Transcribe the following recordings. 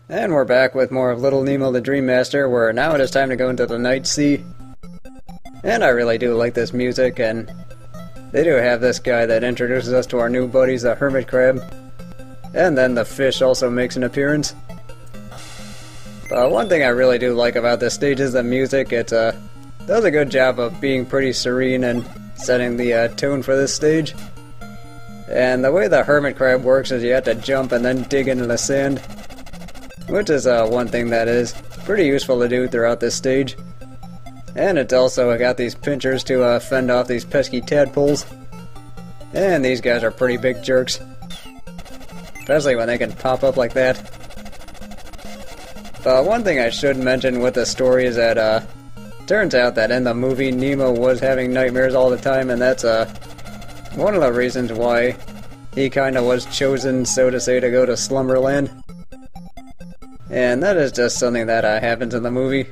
And we're back with more of Little Nemo the Dream Master, where now it is time to go into the Night Sea. And I really do like this music, and they do have this guy that introduces us to our new buddies, the hermit crab. And then the fish also makes an appearance. But one thing I really do like about this stage is the music. It does a good job of being pretty serene and setting the tone for this stage. And the way the hermit crab works is you have to jump and then dig into the sand, which is one thing that is pretty useful to do throughout this stage. And it's also got these pinchers to fend off these pesky tadpoles. And these guys are pretty big jerks, especially when they can pop up like that. But one thing I should mention with the story is that turns out that in the movie Nemo was having nightmares all the time, and that's one of the reasons why he kinda was chosen, so to say, to go to Slumberland. And that is just something that happens in the movie.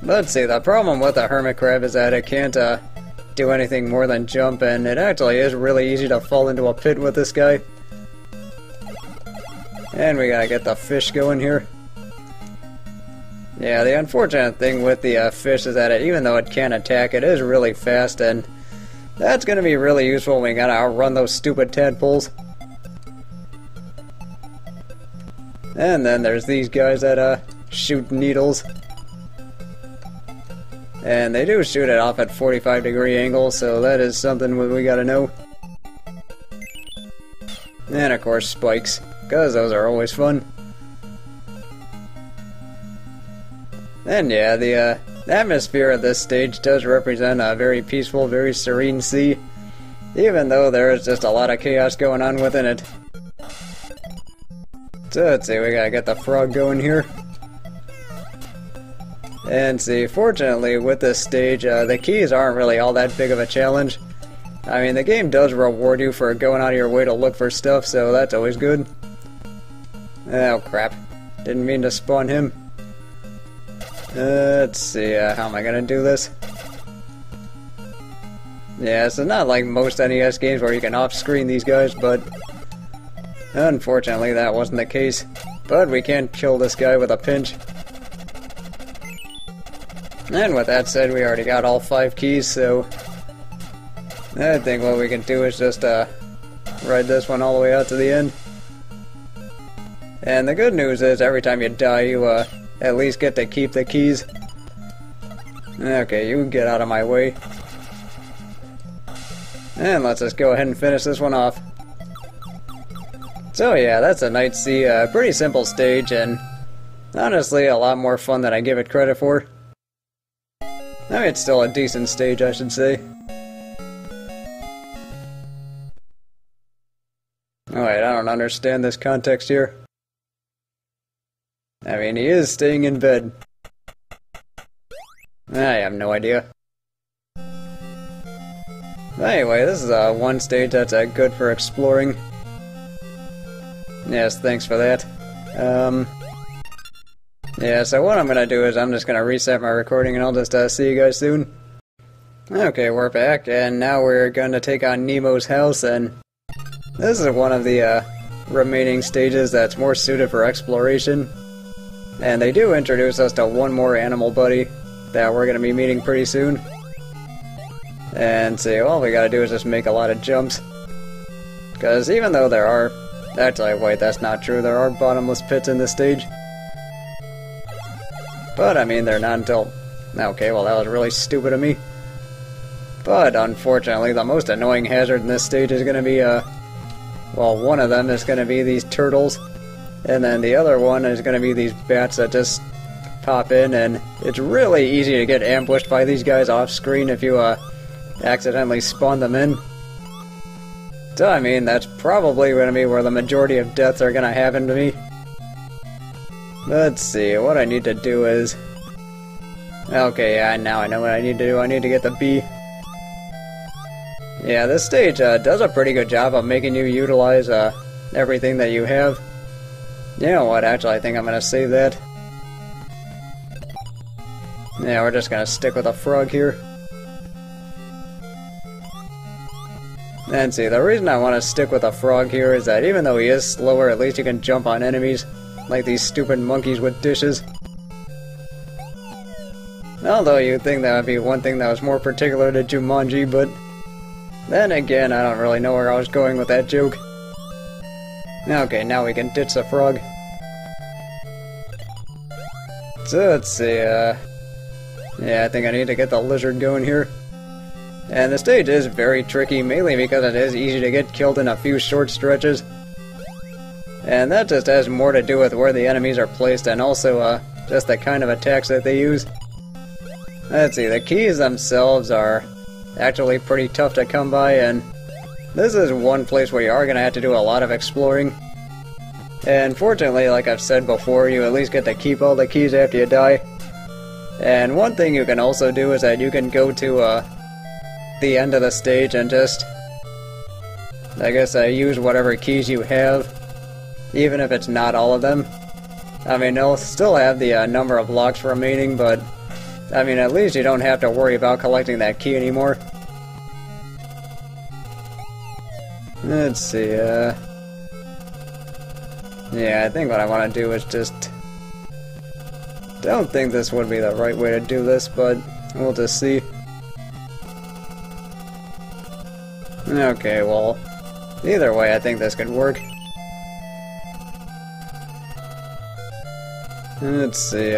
Let's see, the problem with the hermit crab is that it can't do anything more than jump, and it actually is really easy to fall into a pit with this guy. And we gotta get the fish going here. Yeah, the unfortunate thing with the fish is that even though it can attack, it is really fast, and that's gonna be really useful when we gotta outrun those stupid tadpoles. And then there's these guys that shoot needles. And they do shoot it off at 45-degree angles, so that is something we gotta know. And of course spikes, because those are always fun. And yeah, the atmosphere of this stage does represent a very peaceful, very serene sea, even though there is just a lot of chaos going on within it. So let's see, we gotta get the frog going here. And see, fortunately with this stage, the keys aren't really all that big of a challenge. I mean, the game does reward you for going out of your way to look for stuff, so that's always good. Oh crap, didn't mean to spawn him. Let's see, how am I gonna do this? Yeah, it's not like most NES games where you can off-screen these guys, but unfortunately that wasn't the case. But we can kill this guy with a pinch. And with that said, we already got all 5 keys, so I think what we can do is just ride this one all the way out to the end. And the good news is every time you die, you at least get to keep the keys. Okay, you can get out of my way. And let's just go ahead and finish this one off. So yeah, that's a Night Sea, pretty simple stage, and honestly a lot more fun than I give it credit for. I mean, it's still a decent stage, I should say. Alright, I don't understand this context here. I mean, he is staying in bed. I have no idea. Anyway, this is one stage that's good for exploring. Yes, thanks for that. Yeah, so what I'm gonna do is I'm just gonna reset my recording and I'll just see you guys soon. Okay, we're back, and now we're gonna take on Nemo's house, and this is one of the remaining stages that's more suited for exploration. And they do introduce us to one more animal buddy that we're going to be meeting pretty soon. And see, all we gotta do is just make a lot of jumps. Because even though there are... Actually, wait, that's not true. There are bottomless pits in this stage. But, I mean, they're not until... Okay, well, that was really stupid of me. But, unfortunately, the most annoying hazard in this stage is going to be, well, one of them is going to be these turtles. And then the other one is going to be these bats that just pop in, and it's really easy to get ambushed by these guys off screen if you accidentally spawn them in. So I mean, that's probably going to be where the majority of deaths are going to happen to me. Let's see, what I need to do is... Okay, yeah, now I know what I need to do. I need to get the bee. Yeah, this stage does a pretty good job of making you utilize everything that you have. You know what, actually I think I'm going to save that. Yeah, we're just going to stick with a frog here. And see, the reason I want to stick with a frog here is that even though he is slower, at least he can jump on enemies, like these stupid monkeys with dishes. Although you'd think that would be one thing that was more particular to Jumanji, but then again, I don't really know where I was going with that joke. Okay, now we can ditch the frog. So let's see, yeah, I think I need to get the lizard going here. And the stage is very tricky, mainly because it is easy to get killed in a few short stretches. And that just has more to do with where the enemies are placed and also just the kind of attacks that they use. Let's see, the keys themselves are actually pretty tough to come by, and this is one place where you are going to have to do a lot of exploring. And fortunately, like I've said before, you at least get to keep all the keys after you die. And one thing you can also do is that you can go to the end of the stage and just, I guess, use whatever keys you have, even if it's not all of them. I mean, they'll still have the number of locks remaining, but I mean, at least you don't have to worry about collecting that key anymore. Let's see, yeah, I think what I want to do is just... Don't think this would be the right way to do this, but we'll just see. Okay, well, either way, I think this could work. Let's see,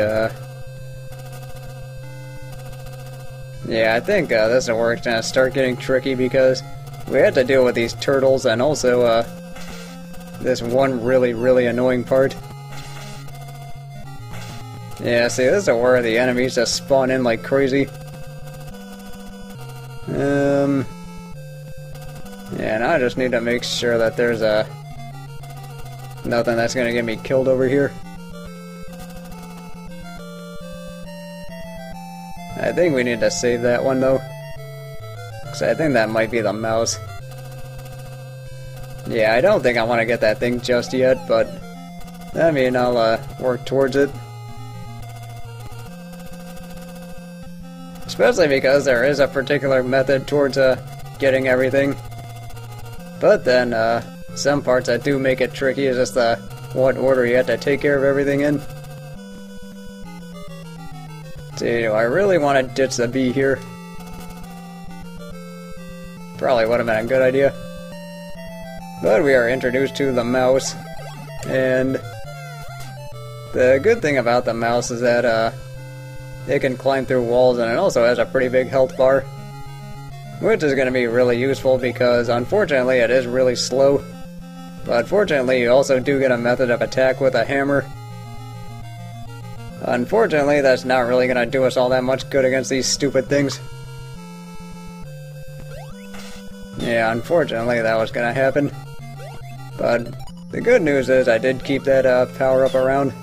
yeah, I think this is where it's gonna start getting tricky because we had to deal with these turtles and also, this one really annoying part. Yeah, see, this is where the enemies just spawn in like crazy. Yeah, now I just need to make sure that there's nothing that's gonna get me killed over here. I think we need to save that one though, because I think that might be the mouse. Yeah, I don't think I want to get that thing just yet, but I mean, I'll work towards it. Especially because there is a particular method towards getting everything. But then some parts that do make it tricky is just what order you have to take care of everything in. See, do I really want to ditch the bee here? Probably would have been a good idea. But we are introduced to the mouse, and the good thing about the mouse is that it can climb through walls, and it also has a pretty big health bar, which is going to be really useful because unfortunately it is really slow. But fortunately you also do get a method of attack with a hammer. Unfortunately, that's not really going to do us all that much good against these stupid things. Yeah, unfortunately that was going to happen. But the good news is I did keep that power up around.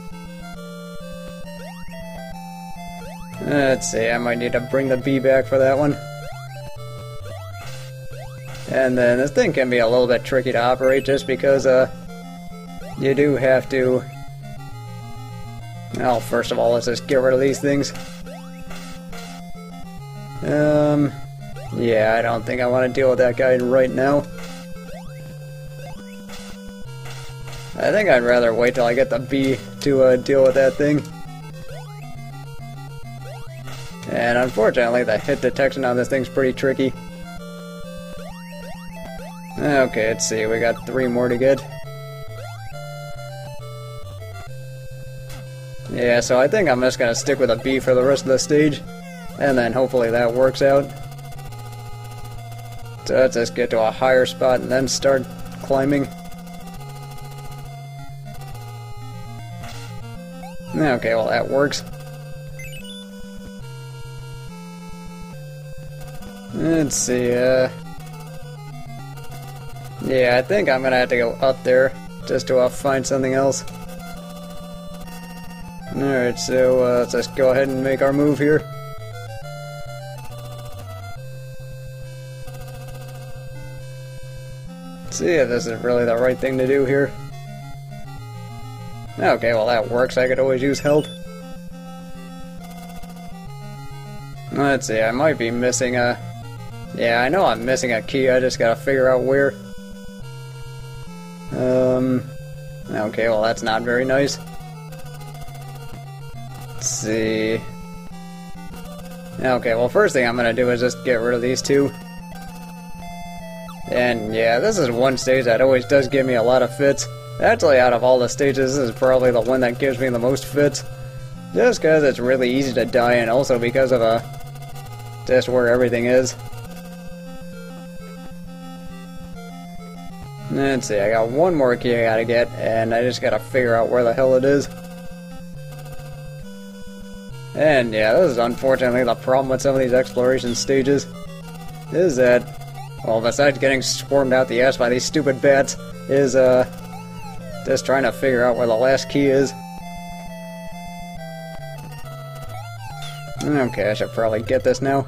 Let's see, I might need to bring the bee back for that one. And then this thing can be a little bit tricky to operate just because you do have to... Well, first of all, let's just get rid of these things. Yeah, I don't think I want to deal with that guy right now. I think I'd rather wait till I get the bee to deal with that thing. And unfortunately, the hit detection on this thing's pretty tricky. Okay, let's see, we got 3 more to get. Yeah, so I think I'm just gonna stick with a bee for the rest of the stage, and then hopefully that works out. So let's just get to a higher spot and then start climbing. Okay, well that works. Let's see, yeah, I think I'm gonna have to go up there just to find something else. Alright, so let's just go ahead and make our move here. Let's see if this is really the right thing to do here. Okay, well that works. I could always use help. Let's see, I might be missing Yeah, I know I'm missing a key, I just gotta figure out where. Okay, well that's not very nice. Let's see. Okay, well first thing I'm gonna do is just get rid of these two. And yeah, this is one stage that always does give me a lot of fits. Actually, out of all the stages, this is probably the one that gives me the most fits. Just because it's really easy to die, and also because of just where everything is. Let's see, I got one more key I gotta get, and I just gotta figure out where the hell it is. And yeah, this is unfortunately the problem with some of these exploration stages, is that, well, besides getting swarmed out the ass by these stupid bats, is just trying to figure out where the last key is. Okay, I should probably get this now.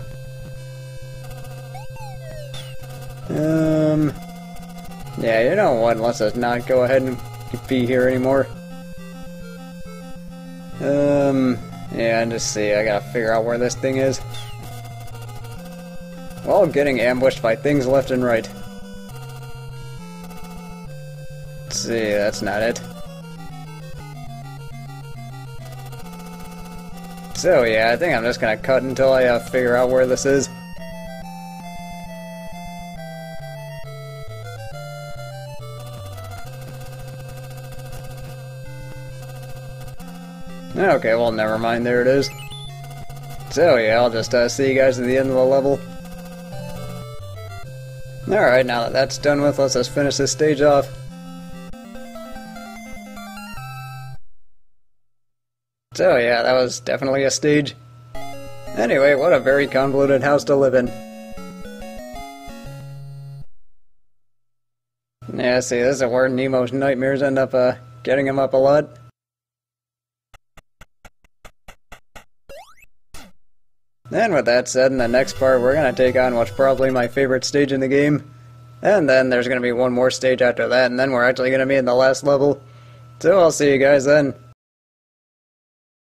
Yeah, you know what, let's just not go ahead and be here anymore. Yeah, and just see, I gotta figure out where this thing is. Well, getting ambushed by things left and right. Let's see, that's not it. So yeah, I think I'm just gonna cut until I figure out where this is. Okay, well never mind, there it is. So yeah, I'll just see you guys at the end of the level. Alright, now that that's done with, let's just finish this stage off. So yeah, that was definitely a stage. Anyway, what a very convoluted house to live in. Yeah, see, this is where Nemo's nightmares end up getting him up a lot. And with that said, in the next part we're going to take on what's probably my favorite stage in the game. And then there's going to be one more stage after that, and then we're actually going to be in the last level. So I'll see you guys then.